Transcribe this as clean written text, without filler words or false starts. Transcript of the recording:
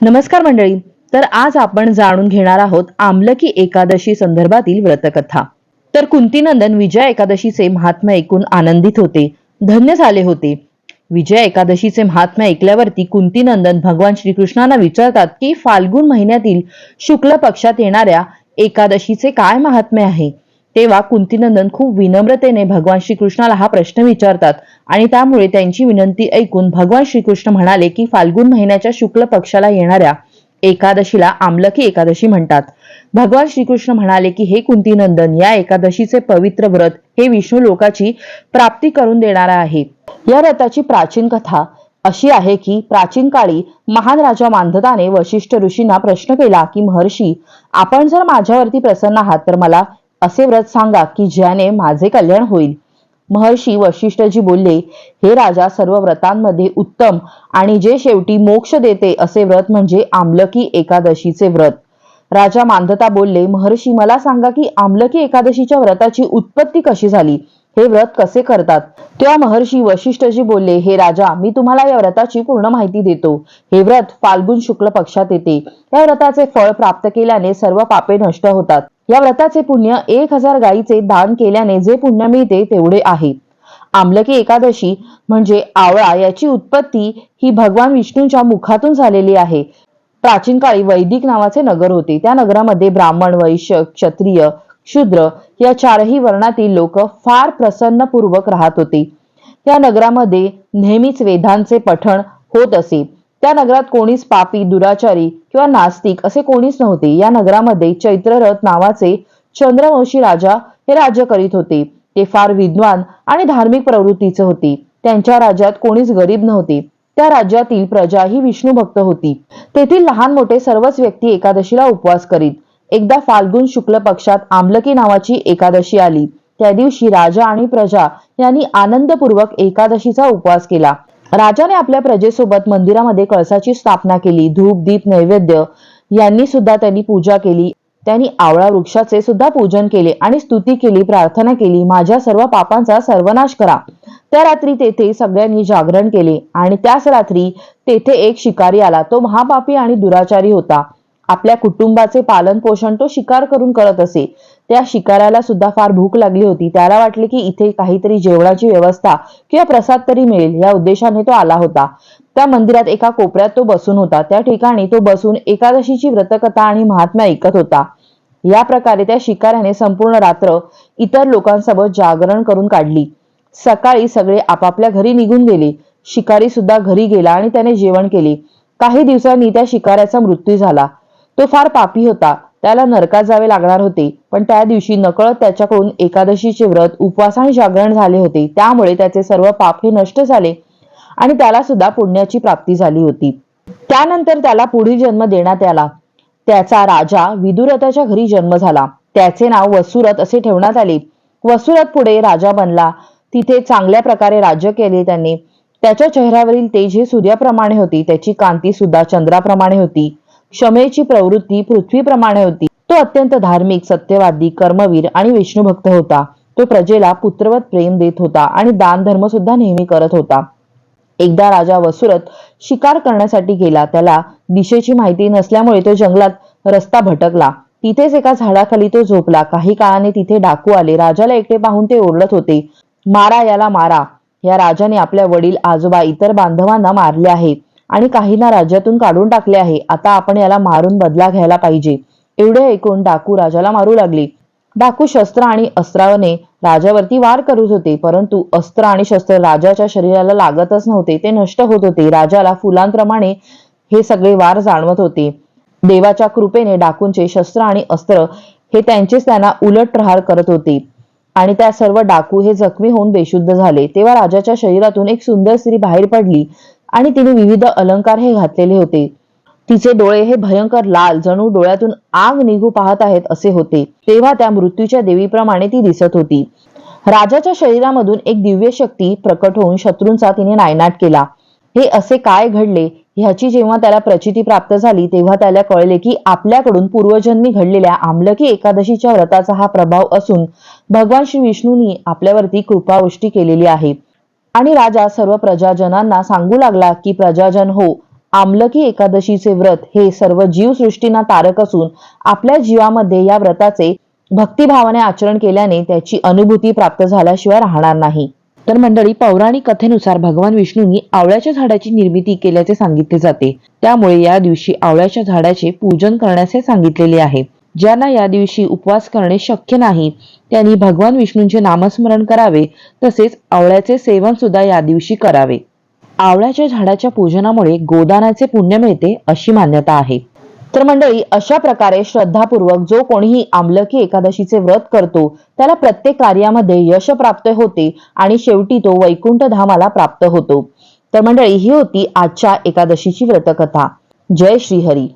नमस्कार मंडळी. तर आज आपण जाणून घेणार आहोत आमलकी एकादशी संदर्भातील व्रतकथा. तर कुंतीनंदन विजया एकादशीचे महात्म्य ऐकून आनंदित होते, धन्य झाले होते. विजया एकादशीचे महात्म्य ऐकल्यावरती कुंतीनंदन भगवान श्रीकृष्णांना विचारतात की फाल्गुन महिन्यातील शुक्ल पक्षात येणाऱ्या एकादशीचे काय महात्म्य आहे. तेव्हा कुंतीनंदन खूप विनम्रतेने भगवान श्रीकृष्णाला हा प्रश्न विचारतात आणि त्यामुळे त्यांची विनंती ऐकून भगवान श्रीकृष्ण म्हणाले की फाल्गुन महिन्याच्या शुक्ल पक्षाला येणाऱ्या एकादशीला आमलकी एकादशी म्हणतात. भगवान श्रीकृष्ण म्हणाले की हे कुंतीनंदन, या एकादशीचे पवित्र व्रत हे विष्णू लोकाची प्राप्ती करून देणारा आहे. या व्रताची प्राचीन कथा अशी आहे की प्राचीन काळी महान राजा मांधाताने वशिष्ठ ऋषींना प्रश्न केला की महर्षी, आपण जर माझ्यावरती प्रसन्न आहात तर मला असे व्रत सांगा की ज्याने माझे कल्याण होईल. महर्षी वशिष्ठजी बोलले, हे राजा, सर्व व्रतांमध्ये उत्तम आणि जे शेवटी मोक्ष देते असे व्रत म्हणजे आमलकी एकादशीचे व्रत. राजा मांधाता बोलले, महर्षी मला सांगा की आमलकी एकादशीच्या व्रताची उत्पत्ती कशी झाली, हे व्रत कसे करतात. तेव्हा महर्षी वशिष्ठजी बोलले, हे राजा, मी तुम्हाला या व्रताची पूर्ण माहिती देतो. हे व्रत फाल्गुन शुक्ल पक्षात येते. या व्रताचे फळ प्राप्त केल्याने सर्व पापे नष्ट होतात. या व्रताचे पुण्य 1000 गायीचे दान केल्याने जे पुण्य मिळते तेवढे आहे. आमलकी एकादशी म्हणजे आवळा, याची उत्पत्ती ही भगवान विष्णूंच्या मुखातून झालेली आहे. प्राचीन काळी वैदिक नावाचे नगर होते. त्या नगरामध्ये ब्राह्मण, वैश्य, क्षत्रिय, शूद्र या चारही वर्णातील लोक फार प्रसन्नपूर्वक राहत होते. या नगरामध्ये नेहमीच वेदांचे पठण होत असे. त्या नगरात कोणीच पापी, दुराचारी किंवा नास्तिक असे कोणीच नव्हते. या नगरामध्ये चैत्ररथ नावाचे चंद्रवंशी राजा हे राज्य करीत होते. ते फार विद्वान आणि धार्मिक प्रवृत्तीचे होते. त्यांच्या राज्यात कोणीच गरीब नव्हते. त्या राज्यातील प्रजा ही विष्णू भक्त होती. तेथील लहान मोठे सर्वच व्यक्ती एकादशीला उपवास करीत. एकदा फाल्गुन शुक्ल पक्षात आमलकी नावाची एकादशी आली. त्या दिवशी राजा आणि प्रजा यांनी आनंदपूर्वक एकादशीचा उपवास केला. राजाने आपल्या प्रजेसोबत मंदिरामध्ये कळसाची स्थापना केली. धूप, दीप, नैवेद्य यांनी सुद्धा त्यांनी पूजा केली. त्यांनी आवळा वृक्षाचे सुद्धा पूजन केले आणि स्तुती केली, प्रार्थना केली, माझ्या सर्व पापांचा सर्वनाश करा. त्या रात्री तेथे सगळ्यांनी जागरण केले आणि त्याच रात्री तेथे एक शिकारी आला. तो महापापी आणि दुराचारी होता. आपल्या कुटुंबाचे पालन पोषण तो शिकार करून करत असे. त्या शिकाऱ्याला सुद्धा फार भूक लागली होती. त्याला वाटले की इथे काहीतरी जेवणाची व्यवस्था किंवा प्रसाद तरी मिळेल, या उद्देशाने तो आला होता. त्या मंदिरात एका कोपऱ्यात तो बसून होता. त्या ठिकाणी तो बसून एकादशीची व्रतकथा आणि महात्म्य ऐकत होता. या प्रकारे त्या शिकाऱ्याने संपूर्ण रात्र इतर लोकांसोबत जागरण करून काढली. सकाळी सगळे आपापल्या घरी निघून गेले. शिकारी सुद्धा घरी गेला आणि त्याने जेवण केले. काही दिवसांनी त्या शिकाऱ्याचा मृत्यू झाला. तो फार पापी होता. त्याला नरकात जावे लागणार होते. पण त्या दिवशी नकळत त्याच्याकडून एकादशीचे व्रत, उपवास आणि जागरण झाले होते. त्यामुळे त्याचे सर्व पाप हे नष्ट झाले आणि त्याला सुद्धा पुण्याची प्राप्ती झाली होती. त्यानंतर त्याला पुढील जन्म देण्यात आला. त्याचा राजा विदुरथाच्या घरी जन्म झाला. त्याचे नाव वसुरथ असे ठेवण्यात आले. वसुरथ पुढे राजा बनला. तिथे चांगल्या प्रकारे राज्य केले त्याने. त्याच्या चेहऱ्यावरील तेज हे सूर्याप्रमाणे होती. त्याची कांती सुद्धा चंद्राप्रमाणे होती. क्षमेची प्रवृत्ती पृथ्वीप्रमाणे होती. तो अत्यंत धार्मिक, सत्यवादी, कर्मवीर आणि विष्णुभक्त होता. तो प्रजेला पुत्रवत प्रेम देत होता आणि दान धर्म सुद्धा नेहमी करत होता. एकदा राजा वसुरथ शिकार करण्यासाठी गेला. त्याला दिशेची माहिती नसल्यामुळे तो जंगलात रस्ता भटकला. तिथेच एका झाडाखाली तो झोपला. काही काळाने तिथे डाकू आले. राजाला एकटे पाहून ते ओरडत होते, मारा याला, मारा. या राजाने आपल्या वडील, आजोबा, इतर बांधवांना मारले आहे आणि काहींना राज्यातून काढून टाकले आहे. आता आपण याला मारून बदला घ्यायला पाहिजे. एवढे ऐकून डाकू राजाला मारू लागले. डाकू शस्त्र आणि अस्त्राने राजावरती वार करत होते, परंतु अस्त्र आणि शस्त्र राजाच्या शरीराला लागतच नव्हते. ते नष्ट होत होते. राजाला फुलांप्रमाणे हे सगळे वार जाणवत होते. देवाच्या कृपेने डाकूंचे शस्त्र आणि अस्त्र हे त्यांचेच त्यांना उलट प्रहार करत होते आणि त्या सर्व डाकू हे जखमी होऊन बेशुद्ध झाले. तेव्हा राजाच्या शरीरातून एक सुंदर स्त्री बाहेर पडली आणि तिने विविध अलंकार हे घातलेले होते. तिचे डोळे हे भयंकर लाल, जणू डोळ्यातून आग निघू पाहत आहेत असे होते. तेव्हा त्या मृत्यूच्या देवीप्रमाणे ती दिसत होती. राजाच्या शरीरामधून एक दिव्य शक्ती प्रकट होऊन शत्रूंचा तिने नायनाट केला. हे असे काय घडले ह्याची जेव्हा त्याला प्रचिती प्राप्त झाली तेव्हा त्याला कळले की आपल्याकडून पूर्वजन्मी घडलेल्या आमलकी एकादशीच्या व्रताचा हा प्रभाव असून भगवान श्री विष्णूंनी आपल्यावरती कृपावृष्टी केलेली आहे. आणि राजा सर्व प्रजाजनांना सांगू लागला की प्रजाजन हो, आमलकी एकादशीचे व्रत हे सर्व जीवसृष्टींना तारक असून आपल्या जीवामध्ये या व्रताचे भक्तिभावाने आचरण केल्याने त्याची अनुभूती प्राप्त झाल्याशिवाय राहणार नाही. तर मंडळी, पौराणिक कथेनुसार भगवान विष्णूंनी आवळ्याच्या झाडाची निर्मिती केल्याचे सांगितले जाते. त्यामुळे या दिवशी आवळ्याच्या झाडाचे पूजन करण्याचे सांगितलेले आहे. ज्यांना या दिवशी उपवास करणे शक्य नाही त्यांनी भगवान विष्णूंचे नामस्मरण करावे, तसेच आवळ्याचे सेवन सुद्धा या दिवशी करावे. आवळ्याच्या झाडाच्या पूजनामुळे गोदानाचे पुण्य मिळते अशी मान्यता आहे. तर मंडळी, अशा प्रकारे श्रद्धापूर्वक जो कोणीही आमलकी एकादशीचे व्रत करतो त्याला प्रत्येक कार्यामध्ये यश प्राप्त होते आणि शेवटी तो वैकुंठ धामाला प्राप्त होतो. तर मंडळी, ही होती आजच्या एकादशीची व्रतकथा. जय श्रीहरी.